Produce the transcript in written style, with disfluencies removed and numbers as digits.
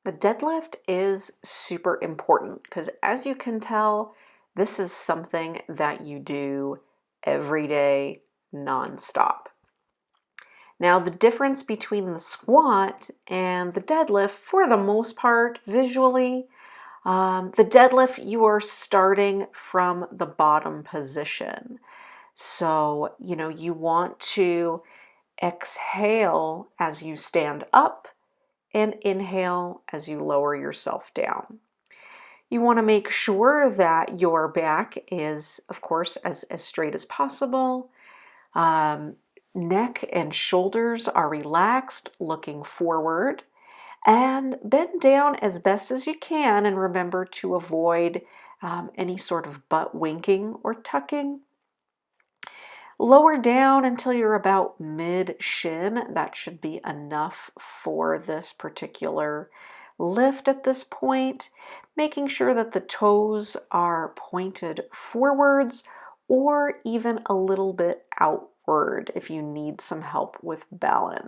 The deadlift is super important because, as you can tell, this is something that you do every day, nonstop. Now, the difference between the squat and the deadlift, for the most part, visually, the deadlift, you are starting from the bottom position. So, you want to exhale as you stand up and inhale as you lower yourself down. You want to make sure that your back is, of course, as straight as possible. Neck and shoulders are relaxed, looking forward, and bend down as best as you can. And remember to avoid any sort of butt winking or tucking. Lower down until you're about mid-shin. That should be enough for this particular lift at this point. Making sure that the toes are pointed forwards or even a little bit outward if you need some help with balance.